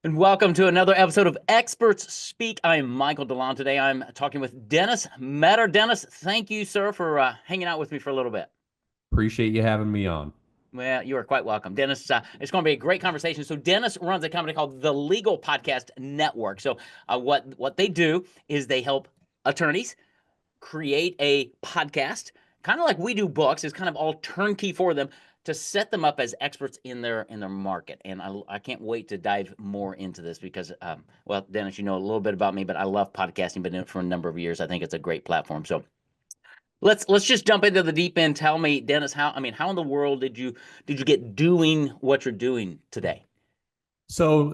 And welcome to another episode of Experts Speak. I'm Michael DeLon. Today I'm talking with Dennis Meador. Dennis, thank you, sir, for hanging out with me for a little bit. Appreciate you having me on. Well, you are quite welcome. Dennis, it's going to be a great conversation. So Dennis runs a company called the Legal Podcast Network. So what they do is they help attorneys create a podcast, kind of like we do books. It's kind of all turnkey for them to set them up as experts in their market. And I can't wait to dive more into this because, well, Dennis, you know a little bit about me, but I love podcasting. Been in it for a number of years. I think it's a great platform. So let's just jump into the deep end. Tell me, Dennis, how in the world did you get doing what you're doing today? So,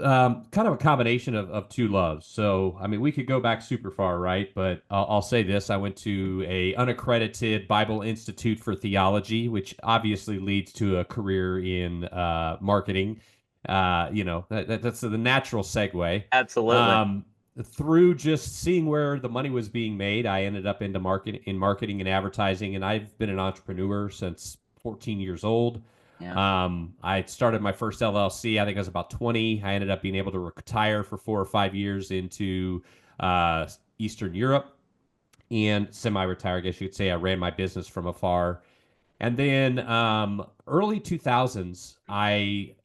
kind of a combination of two loves. So, I mean, we could go back super far, right? But I'll say this: I went to a unaccredited Bible Institute for Theology, which obviously leads to a career in marketing. That's the natural segue. Absolutely. Um, Through just seeing where the money was being made, I ended up into marketing and advertising, and I've been an entrepreneur since 14 years old. Yeah. I started my first LLC. I think I was about 20. I ended up being able to retire for 4 or 5 years into Eastern Europe and semi-retire, I guess you could say. I ran my business from afar. And then early 2000s, I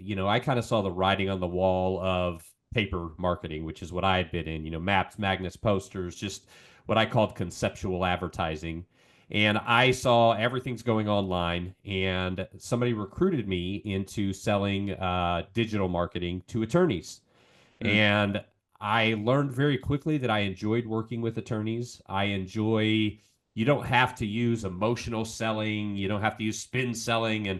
kind of saw the writing on the wall of paper marketing, which is what I had been in, maps, magnets, posters, just what I called conceptual advertising. And I saw everything's going online, and somebody recruited me into selling digital marketing to attorneys. Mm. And I learned very quickly that I enjoyed working with attorneys. You don't have to use emotional selling, you don't have to use spin selling, and,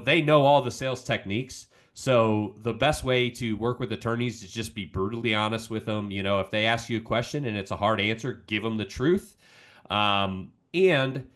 they know all the sales techniques. So the best way to work with attorneys is just be brutally honest with them. If they ask you a question and it's a hard answer, give them the truth. And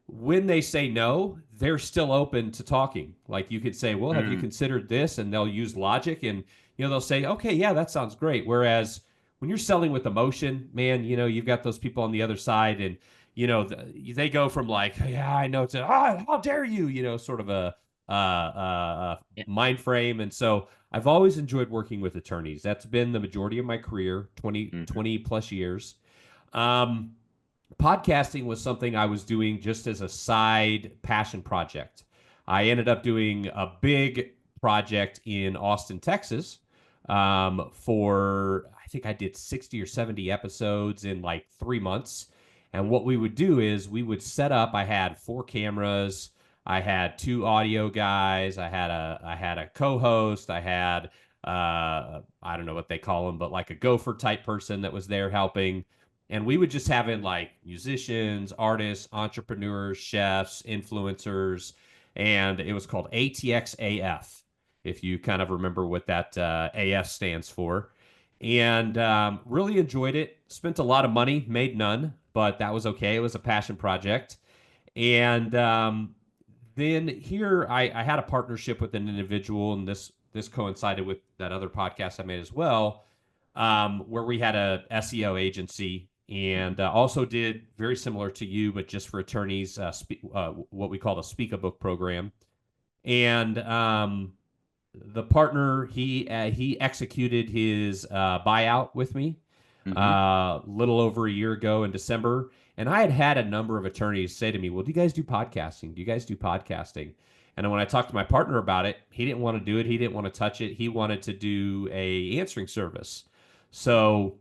when they say no, they're still open to talking. Like you could say, well, have you Mm. considered this? And they'll use logic and they'll say, okay, yeah, that sounds great. Whereas when you're selling with emotion, man, you've got those people on the other side, and they go from like, yeah, I know, to how dare you, sort of a Yeah. mind frame. And so I've always enjoyed working with attorneys. That's been the majority of my career, 20 Mhm. 20 plus years. Um, Podcasting was something I was doing just as a side passion project. I ended up doing a big project in Austin, Texas, for I think I did 60 or 70 episodes in like 3 months. And what we would do is we would set up. I had 4 cameras. I had two audio guys. I had a co-host. I had I don't know what they call them, but like a gopher type person that was there helping, and we would just have in like musicians, artists, entrepreneurs, chefs, influencers, and it was called ATXAF, if you kind of remember what that AF stands for. And really enjoyed it. Spent a lot of money, made none, but that was okay. It was a passion project. And then here I had a partnership with an individual, and this coincided with that other podcast I made as well, where we had a SEO agency, and also did very similar to you, but just for attorneys, what we call a Speak a Book program. And the partner, he executed his buyout with me Mhm. a little over a year ago in December. And I had had a number of attorneys say to me, well, do you guys do podcasting? Do you guys do podcasting? And when I talked to my partner about it, he didn't want to do it. He didn't want to touch it. He wanted to do a answering service. So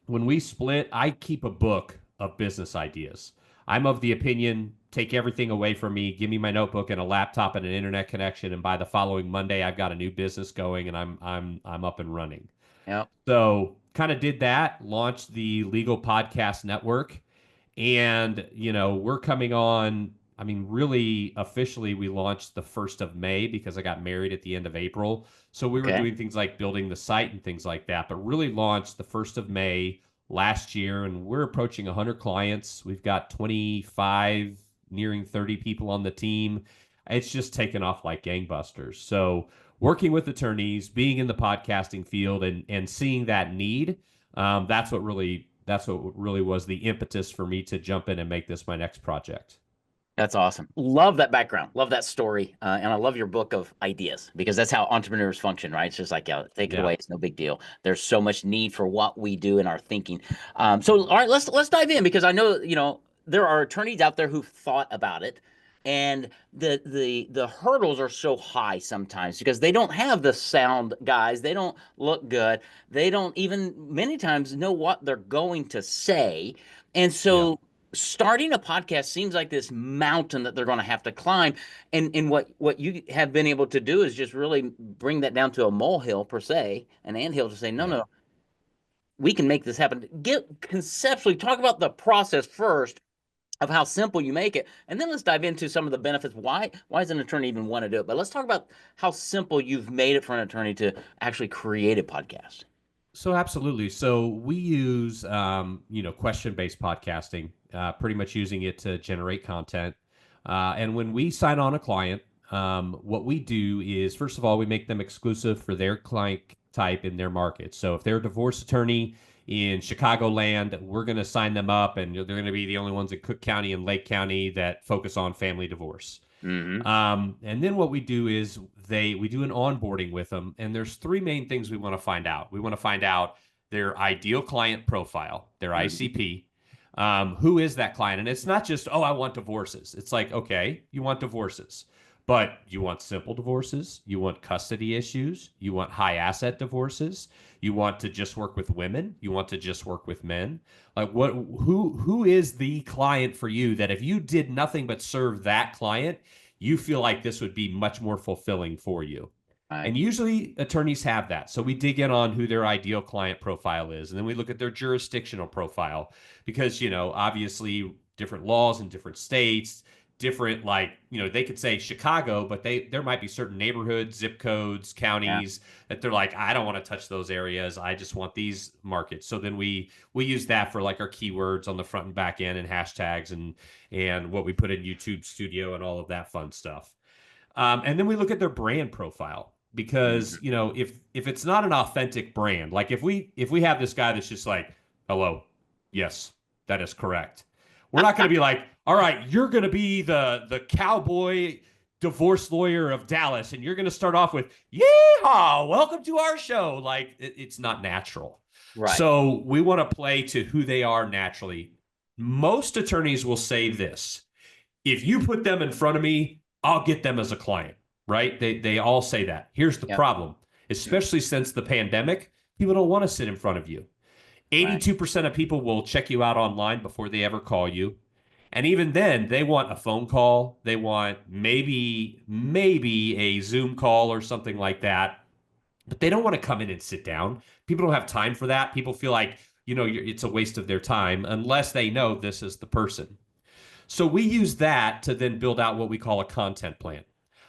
when we split, I keep a book of business ideas. I'm of the opinion, take everything away from me, give me my notebook and a laptop and an internet connection, and by the following Monday, I've got a new business going, and I'm up and running. Yep. So kind of did that, launched the Legal Podcast Network, and we're coming on. I mean, really officially, we launched the 1st of May because I got married at the end of April. So we were Okay. doing things like building the site and things like that, but really launched the 1st of May last year, and we're approaching 100 clients. We've got 25, nearing 30 people on the team. It's just taken off like gangbusters. So working with attorneys, being in the podcasting field, and seeing that need, that's what really was the impetus for me to jump in and make this my next project. That's awesome. Love that background. Love that story. And I love your book of ideas because that's how entrepreneurs function, right? It's just like, yeah, take it Yeah. away. It's no big deal. There's so much need for what we do in our thinking. So, all right, let's dive in because I know, there are attorneys out there who've thought about it, and the hurdles are so high sometimes because they don't have the sound guys. They don't look good. They don't even many times know what they're going to say. And Yeah. so starting a podcast seems like this mountain that they're going to have to climb, and what you have been able to do is just really bring that down to a molehill per se, an anthill, to say no, Yeah. no, we can make this happen. Get conceptually talk about the process first of how simple you make it, and then let's dive into some of the benefits. Why does an attorney even want to do it? But let's talk about how simple you've made it for an attorney to actually create a podcast. So absolutely. So we use, question-based podcasting, pretty much using it to generate content. And when we sign on a client, what we do is, first of all, we make them exclusive for their client type in their market. So if they're a divorce attorney in Chicagoland, we're going to sign them up, and they're going to be the only ones in Cook County and Lake County that focus on family divorce. Mm-hmm. And then what we do is we do an onboarding with them, and there's three main things we want to find out. We want to find out their ideal client profile, their Mm-hmm. ICP. Who is that client? And it's not just, oh, I want divorces. It's like, okay, you want divorces, but you want simple divorces, you want custody issues, you want high asset divorces, you want to just work with women, you want to just work with men. Like who is the client for you that if you did nothing but serve that client, you feel like this would be much more fulfilling for you. Right. And usually attorneys have that. So we dig in on who their ideal client profile is. And then we look at their jurisdictional profile because, obviously different laws in different states, different, like, they could say Chicago, but there might be certain neighborhoods, zip codes, Yeah. counties that they're like, I don't want to touch those areas. I just want these markets. So then we use that for like our keywords on the front and back end and hashtags and what we put in YouTube Studio and all of that fun stuff. And then we look at their brand profile because Mm-hmm. if it's not an authentic brand, like if we have this guy that's just like, hello, yes, that is correct. We're not going to be like, all right, you're going to be the cowboy divorce lawyer of Dallas, and you're going to start off with, yeehaw, welcome to our show. Like it's not natural. Right. So we want to play to who they are naturally. Most attorneys will say this: if you put them in front of me, I'll get them as a client, right? They all say that. Here's the Yep. problem, especially since the pandemic, people don't want to sit in front of you. Right. 82% of people will check you out online before they ever call you. And even then, they want a phone call. They want maybe a Zoom call or something like that. But they don't want to come in and sit down. People don't have time for that. People feel like, it's a waste of their time unless they know this is the person. So we use that to then build out what we call a content plan.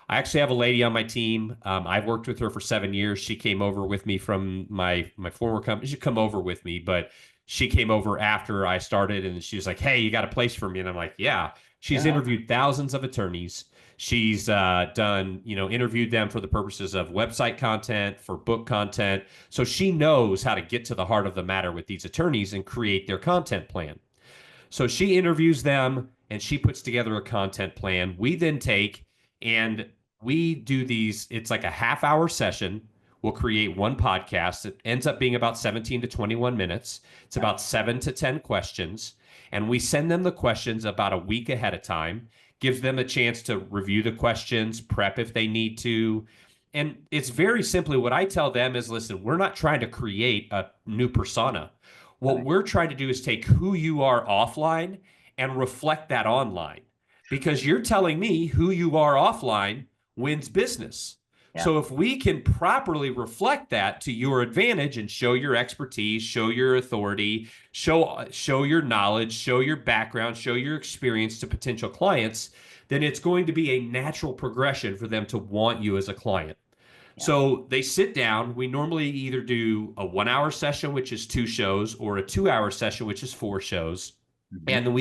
I actually have a lady on my team. I've worked with her for 7 years. She came over with me from my former company. She come over with me, but she came over after I started, and she was like, "Hey, you got a place for me?" And I'm like, "Yeah." She's Yeah. interviewed thousands of attorneys. She's done, interviewed them for the purposes of website content, for book content. So she knows how to get to the heart of the matter with these attorneys and create their content plan. So she interviews them and she puts together a content plan. We then take and we do these, it's like a half-hour session. We'll create one podcast. It ends up being about 17 to 21 minutes. It's Right. about 7 to 10 questions. And we send them the questions about a week ahead of time, gives them a chance to review the questions, prep if they need to. And it's very simply what I tell them is, listen, we're not trying to create a new persona. What Right. we're trying to do is take who you are offline and reflect that online, because you're telling me who you are offline wins business. Yeah. So if we can properly reflect that to your advantage and show your expertise, show your authority, show your knowledge, show your background, show your experience to potential clients, then it's going to be a natural progression for them to want you as a client. Yeah. So they sit down. We normally either do a 1 hour session, which is 2 shows, or a 2 hour session, which is 4 shows. Mm-hmm. And then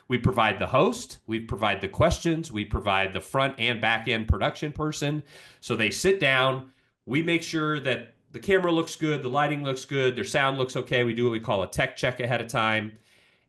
we provide the host, we provide the questions, we provide the front and back end production person. So they sit down. We make sure that the camera looks good, the lighting looks good, their sound looks okay. We do what we call a tech check ahead of time.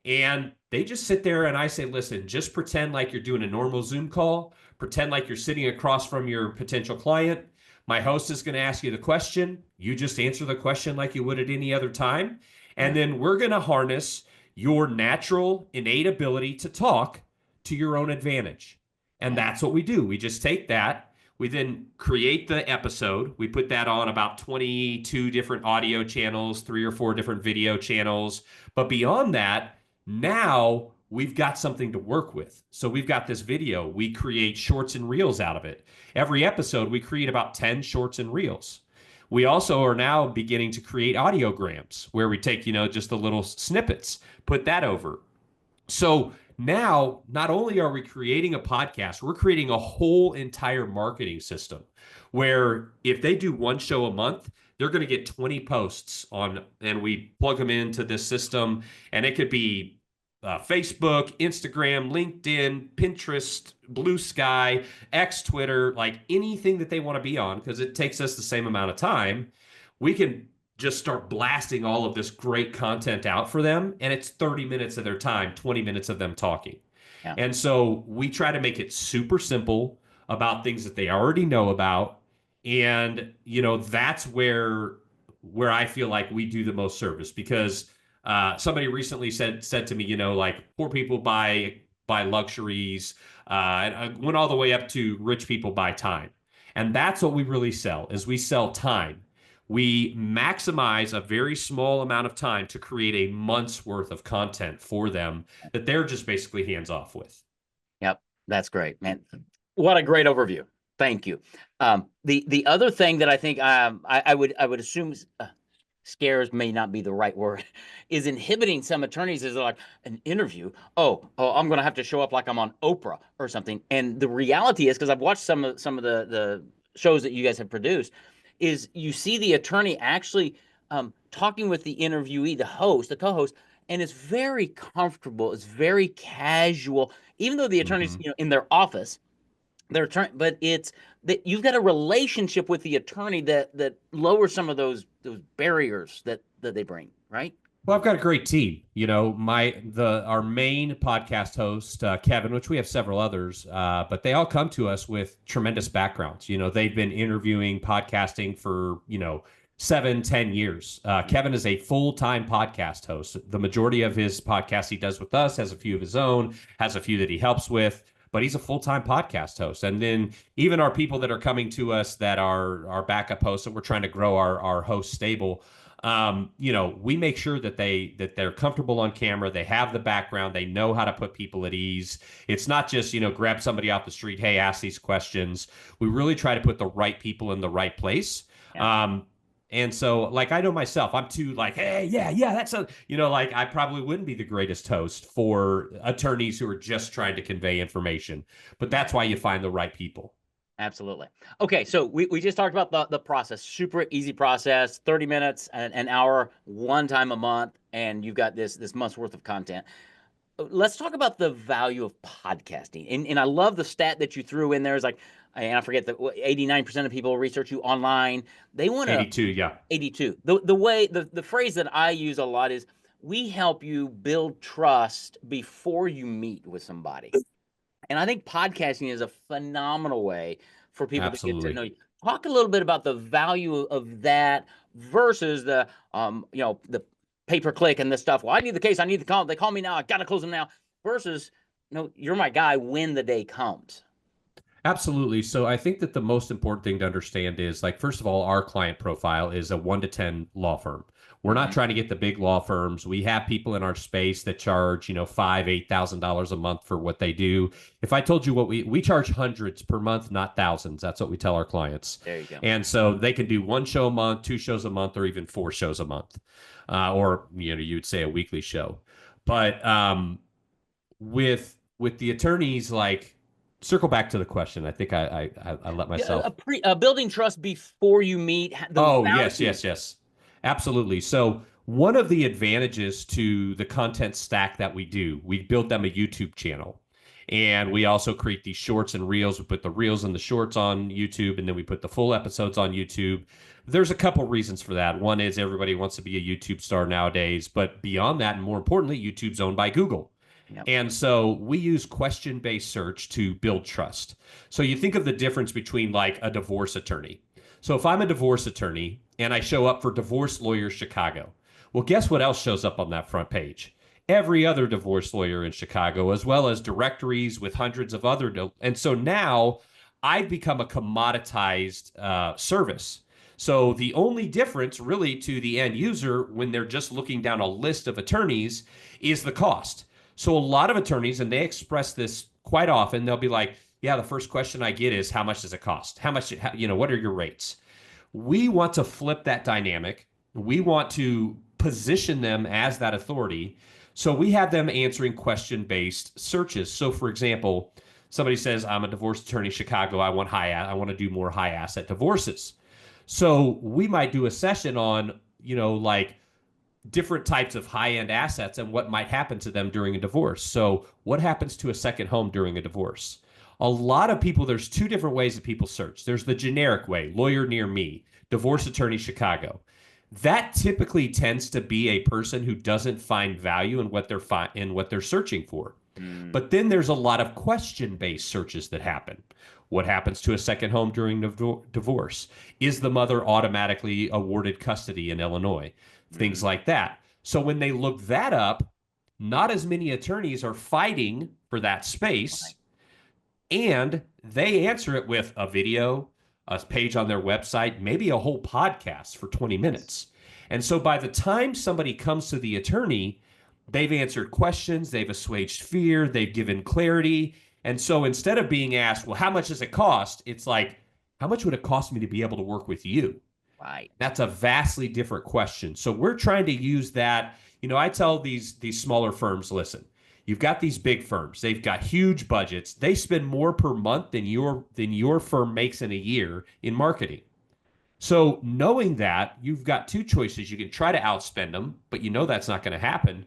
And they just sit there and I say, listen, just pretend like you're doing a normal Zoom call, pretend like you're sitting across from your potential client. My host is going to ask you the question. You just answer the question like you would at any other time. Yeah. And then we're going to harness your natural, innate ability to talk to your own advantage. And Yeah. that's what we do. We just take that. We then create the episode. We put that on about 22 different audio channels, 3 or 4 different video channels. But beyond that, now we've got something to work with. So we've got this video. We create shorts and reels out of it. Every episode, we create about 10 shorts and reels. We also are now beginning to create audiograms where we take, just the little snippets, put that over. So now, not only are we creating a podcast, we're creating a whole entire marketing system where if they do one show a month, they're going to get 20 posts on, and we plug them into this system. And it could be Facebook, Instagram, LinkedIn, Pinterest, Blue Sky, X, Twitter, like anything that they want to be on, because it takes us the same amount of time. We can just start blasting all of this great content out for them. And it's 30 minutes of their time, 20 minutes of them talking. Yeah. And so we try to make it super simple about things that they already know about. And, that's where I feel like we do the most service, because somebody recently said to me, like poor people buy luxuries, and I went all the way up to rich people buy time. And that's what we really sell, is we sell time. We maximize a very small amount of time to create a month's worth of content for them that they're just basically hands off with. Yep. That's great, man. What a great overview. Thank you. The other thing that I think I would assume scares may not be the right word, is inhibiting some attorneys is like an interview. Oh, I'm going to have to show up like I'm on Oprah or something. And the reality is, because I've watched some of the shows that you guys have produced, is you see the attorney actually talking with the interviewee, the host, the co-host, and it's very comfortable. It's very casual, even though the attorney's in their office. Their attorney, but it's that you've got a relationship with the attorney that lowers some of those barriers that they bring, right? Well, I've got a great team. Our main podcast host, Kevin, which we have several others, but they all come to us with tremendous backgrounds. They've been interviewing, podcasting for 7-10 years. Kevin is a full-time podcast host. The majority of his podcasts he does with us, has a few of his own, has a few that he helps with, but he's a full-time podcast host. And then even our people that are coming to us that are our backup hosts, that we're trying to grow our host stable. We make sure that they're comfortable on camera. They have the background. They know how to put people at ease. It's not just, grab somebody off the street. Hey, ask these questions. We really try to put the right people in the right place. Yeah. And so, like, I know myself, I'm too like, hey, yeah, that's like I probably wouldn't be the greatest host for attorneys who are just trying to convey information. But that's why you find the right people. Absolutely. Okay, so we just talked about the process. Super easy process, 30 minutes, an hour, one time a month, and you've got this month's worth of content. Let's talk about the value of podcasting. And I love the stat that you threw in there. Is like, and I forget that 89% of people research you online. They want to 82, yeah. 82. The phrase that I use a lot is, we help you build trust before you meet with somebody. And I think podcasting is a phenomenal way for people to get to know you. Talk a little bit about the value of that versus the the pay-per-click and this stuff. Well, I need the case, I need the call. They call me now, I got to close them now. Versus, you're my guy when the day comes. Absolutely. So I think that the most important thing to understand is, like, first of all, our client profile is a 1 to 10 law firm. We're not trying to get the big law firms. We have people in our space that charge, $5,000-$8,000 a month for what they do. If I told you what we charge hundreds per month, not thousands. That's what we tell our clients. There you go. And so they can do 1 show a month, 2 shows a month, or even 4 shows a month, or you'd say a weekly show. But with the attorneys, like, circle back to the question. I think I let myself building trust before you meet. Yes. Absolutely. So one of the advantages to the content stack that we do, we built them a YouTube channel. And we also create these shorts and reels. We put the reels and the shorts on YouTube, and then we put the full episodes on YouTube. There's a couple reasons for that. One is everybody wants to be a YouTube star nowadays, but beyond that, and more importantly, YouTube's owned by Google. Yep. And so we use question-based search to build trust. So you think of the difference between like a divorce attorney. So if I'm a divorce attorney and I show up for Divorce Lawyers Chicago, well, guess what else shows up on that front page? Every other divorce lawyer in Chicago, as well as directories with hundreds of other. And so now I've become a commoditized service. So the only difference really to the end user when they're just looking down a list of attorneys is the cost. So a lot of attorneys, and they express this quite often, they'll be like, yeah, the first question I get is, how much does it cost? How much, what are your rates? We want to flip that dynamic. We want to position them as that authority. So we have them answering question-based searches. So for example, somebody says, I'm a divorce attorney in Chicago. I want to do more high asset divorces. So we might do a session on, like different types of high-end assets and what might happen to them during a divorce. So what happens to a second home during a divorce? A lot of people, there's two different ways that people search. There's the generic way, lawyer near me, divorce attorney Chicago. That typically tends to be a person who doesn't find value in what they're searching for. But then there's a lot of question-based searches that happen. What happens to a second home during divorce? Is the mother automatically awarded custody in Illinois? Things like that. So when they look that up, not as many attorneys are fighting for that space, and they answer it with a video, a page on their website, maybe a whole podcast for 20 minutes. And so by the time somebody comes to the attorney, they've answered questions, they've assuaged fear, they've given clarity. And so instead of being asked, well, how much does it cost? It's like, how much would it cost me to be able to work with you? Right. That's a vastly different question. So we're trying to use that. I tell these smaller firms, listen, you've got these big firms. They've got huge budgets. They spend more per month than your firm makes in a year in marketing. So knowing that, you've got two choices. You can try to outspend them, but that's not going to happen.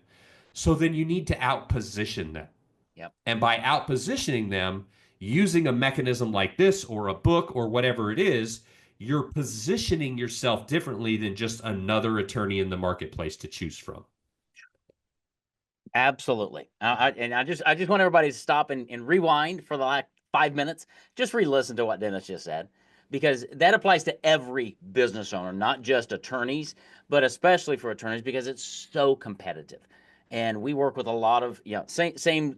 So then you need to outposition them. Yep. And by outpositioning them, using a mechanism like this or a book or whatever it is, you're positioning yourself differently than just another attorney in the marketplace to choose from. Absolutely. I just want everybody to stop and rewind for the last 5 minutes. Just re-listen to what Dennis just said, because that applies to every business owner, not just attorneys, but especially for attorneys, because it's so competitive. And we work with a lot of same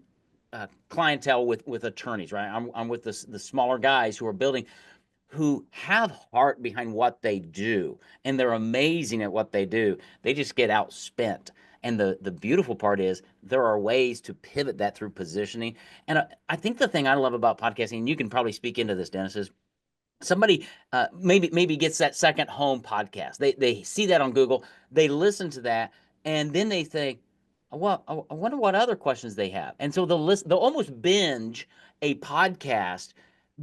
clientele with attorneys, right? I'm with the smaller guys who are building, who have heart behind what they do, and they're amazing at what they do. They just get outspent. And the beautiful part is there are ways to pivot that through positioning. And I think the thing I love about podcasting, and you can probably speak into this, Dennis, is somebody maybe gets that second home podcast. They see that on Google, they listen to that, and then they think, well, I wonder what other questions they have. And so they'll almost binge a podcast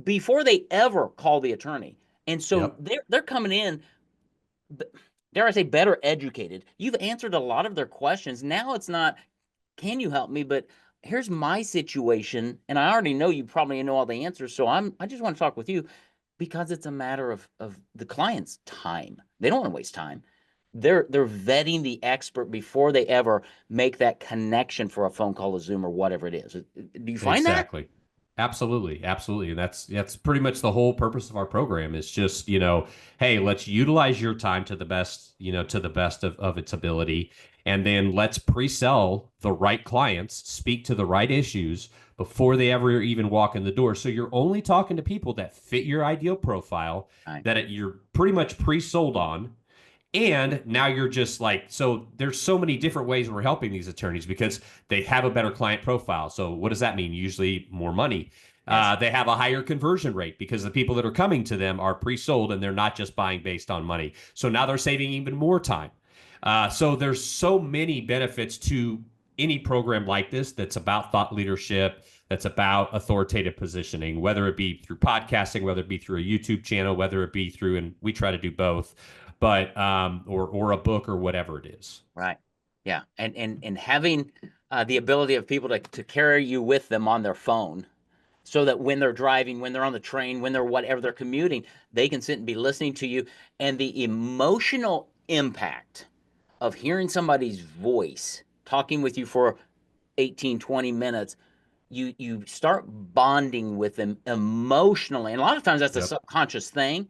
before they ever call the attorney. And so they're coming in, dare I say, better educated. You've answered a lot of their questions. Now it's not, can you help me? But here's my situation, and I already know you probably know all the answers. So I just want to talk with you, because it's a matter of the client's time. They don't want to waste time. They're vetting the expert before they ever make that connection for a phone call, a Zoom, or whatever it is. Do you find that? Exactly. Absolutely. Absolutely. And that's pretty much the whole purpose of our program, is just, hey, let's utilize your time to the best, to the best of its ability. And then let's pre-sell the right clients, speak to the right issues before they ever even walk in the door. So you're only talking to people that fit your ideal profile, that you're pretty much pre-sold on. And now you're just like, so there's so many different ways we're helping these attorneys, because they have a better client profile. So what does that mean? Usually more money. Yes. They have a higher conversion rate because the people that are coming to them are pre-sold, and they're not just buying based on money. So now they're saving even more time. So there's so many benefits to any program like this that's about thought leadership, that's about authoritative positioning, whether it be through podcasting, whether it be through a YouTube channel, whether it be through, and we try to do both, but or a book or whatever it is. Right. Yeah. And having the ability of people to carry you with them on their phone, so that when they're driving, when they're on the train, when they're whatever they're commuting, they can sit and be listening to you. And the emotional impact of hearing somebody's voice talking with you for 18, 20 minutes, you start bonding with them emotionally. And a lot of times that's a Yep. subconscious thing.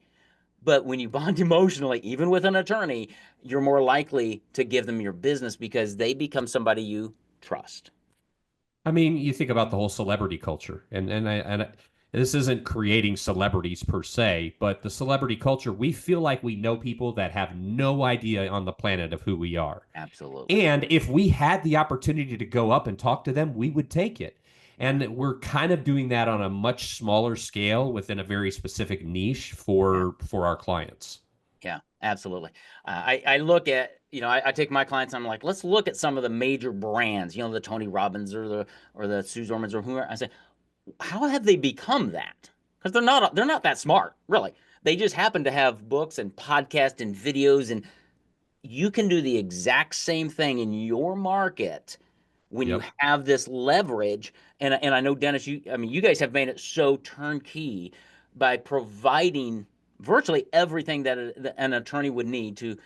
But when you bond emotionally, even with an attorney, you're more likely to give them your business because they become somebody you trust. I mean, you think about the whole celebrity culture, this isn't creating celebrities per se, but the celebrity culture, we feel like we know people that have no idea on the planet of who we are. Absolutely. And if we had the opportunity to go up and talk to them, we would take it. And we're kind of doing that on a much smaller scale within a very specific niche Yeah. for our clients. Yeah, absolutely. I look at, I take my clients, I'm like, let's look at some of the major brands, the Tony Robbins or the Sue Zormans or whoever. I say, how have they become that? Because they're not that smart, really. They just happen to have books and podcasts and videos, and you can do the exact same thing in your market when you Yep. have this leverage. And I know, Dennis, you guys have made it so turnkey by providing virtually everything that an attorney would need to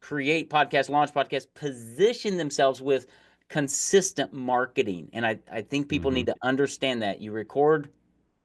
create podcasts, launch podcasts, position themselves with consistent marketing. And I think people Hmm. need to understand that you record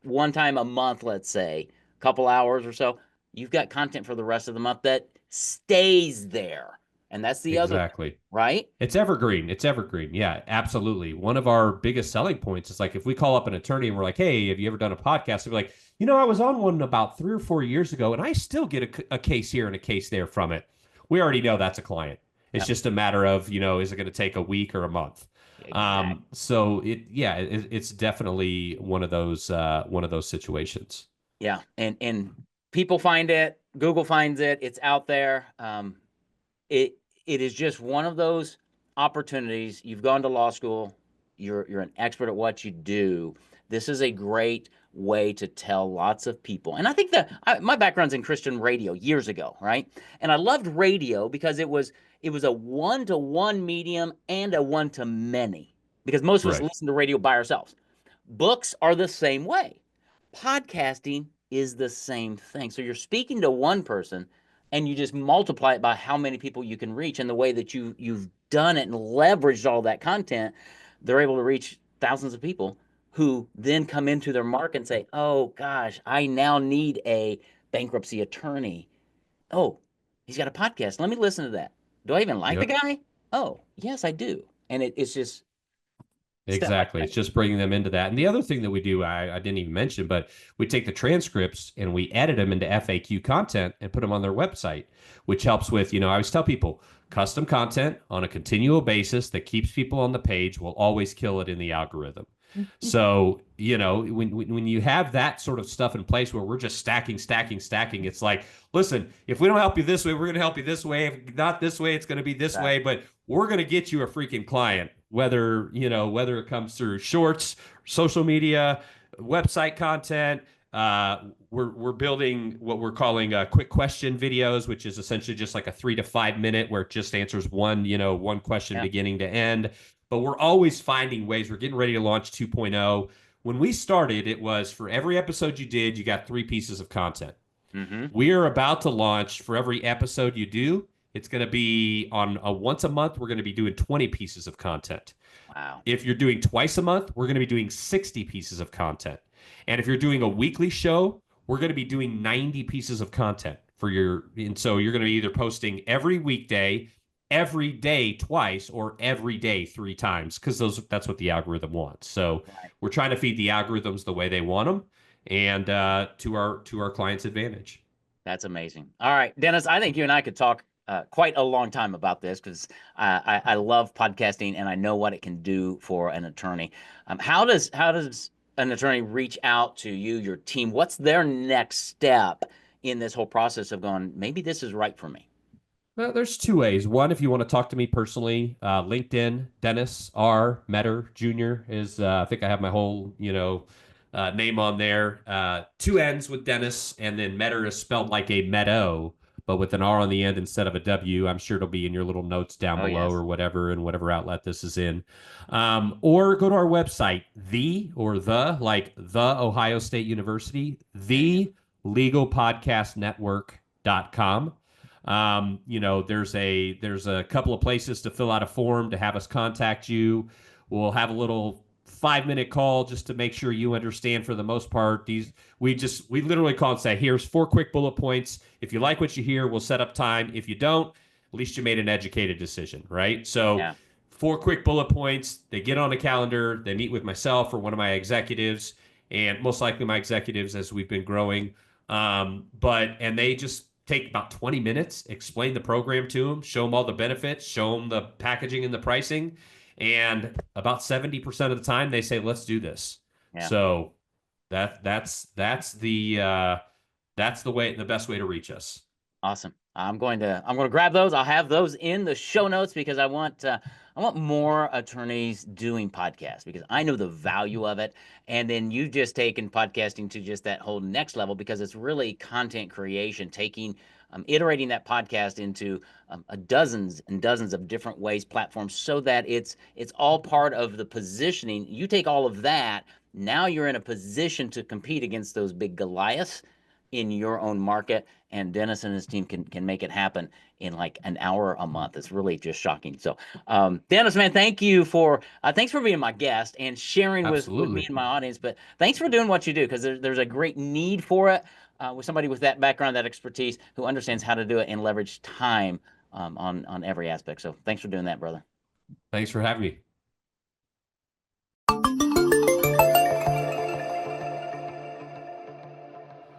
one time a month, let's say, a couple hours or so, you've got content for the rest of the month that stays there. And that's the other thing, Exactly. right? It's evergreen. It's evergreen. Yeah, absolutely. One of our biggest selling points is like if we call up an attorney and we're like, "Hey, have you ever done a podcast?" They're like, I was on one about 3 or 4 years ago, and I still get a case here and a case there from it." We already know that's a client. It's Yep. just a matter of, is it going to take a week or a month? Exactly. So it's definitely one of those situations. Yeah. And people find it, Google finds it, it's out there. It it is just one of those opportunities. You've gone to law school, you're an expert at what you do. This is a great way to tell lots of people. And I think that my background's in Christian radio years ago, right? And I loved radio because it was a one-to-one medium and a one-to-many, because most of us Right. listen to radio by ourselves. Books are the same way. Podcasting is the same thing. So you're speaking to one person and you just multiply it by how many people you can reach. And the way that you've done it and leveraged all that content, they're able to reach thousands of people who then come into their market and say, "Oh gosh, I now need a bankruptcy attorney. Oh, he's got a podcast. Let me listen to that. Do I even like the Yep. guy? Oh, yes, I do." And it's just step by Exactly. step. It's just bringing them into that. And the other thing that we do, I didn't even mention, but we take the transcripts and we edit them into FAQ content and put them on their website, which helps with, I always tell people custom content on a continual basis that keeps people on the page will always kill it in the algorithm. So, when you have that sort of stuff in place where we're just stacking, stacking, stacking, it's like, listen, if we don't help you this way, we're going to help you this way. If not this way, it's going to be this way, but we're going to get you a freaking client, whether it comes through shorts, social media, website content. We're building what we're calling quick question videos, which is essentially just like a 3 to 5 minute where it just answers one question Yeah. beginning to end. But we're always finding ways. We're getting ready to launch 2.0. When we started, it was for every episode you did, you got 3 pieces of content. Mm-hmm. We are about to launch for every episode you do. It's going to be on a once a month. We're going to be doing 20 pieces of content. Wow. If you're doing twice a month, we're going to be doing 60 pieces of content. And if you're doing a weekly show, we're going to be doing 90 pieces of content and so you're going to be either posting every weekday, every day twice, or every day 3 times, because that's what the algorithm wants. So Right. we're trying to feed the algorithms the way they want them, and to our clients' advantage. That's amazing. All right, Dennis, I think you and I could talk quite a long time about this because I love podcasting and I know what it can do for an attorney. How does an attorney reach out to you, your team? What's their next step in this whole process of going, maybe this is right for me? Well, there's 2 ways. One, if you want to talk to me personally, LinkedIn, Dennis R. Meador Jr. is, I think I have my whole, name on there. 2 N's with Dennis, and then Meador is spelled like a meadow, but with an R on the end instead of a W. I'm sure it'll be in your little notes down Oh, below yes. or whatever, in whatever outlet this is in. Or go to our website, like the Ohio State University, There you go. the legalpodcastnetwork.com. There's a couple of places to fill out a form to have us contact you. We'll have a little 5-minute call just to make sure you understand. For the most part, we literally call and say, here's 4 quick bullet points. If you like what you hear, we'll set up time. If you don't, at least you made an educated decision, right? So Yeah. 4 quick bullet points. They get on a calendar. They meet with myself or one of my executives, and most likely my executives as we've been growing. And they just take about 20 minutes, explain the program to them, show them all the benefits, show them the packaging and the pricing. And about 70% of the time they say, let's do this. Yeah. So that's the best way to reach us. Awesome. I'm going to grab those. I'll have those in the show notes because I want more attorneys doing podcasts because I know the value of it. And then you've just taken podcasting to just that whole next level because it's really content creation, taking iterating that podcast into dozens and dozens of different ways, platforms, so that it's all part of the positioning. You take all of that, now you're in a position to compete against those big Goliaths in your own market, and Dennis and his team can make it happen in like an hour a month. It's really just shocking. So, Dennis, man, thanks for being my guest and sharing with me Absolutely. and my audience. But thanks for doing what you do because there's a great need for it with somebody with that background, that expertise, who understands how to do it and leverage time on every aspect. So, thanks for doing that, brother. Thanks for having me.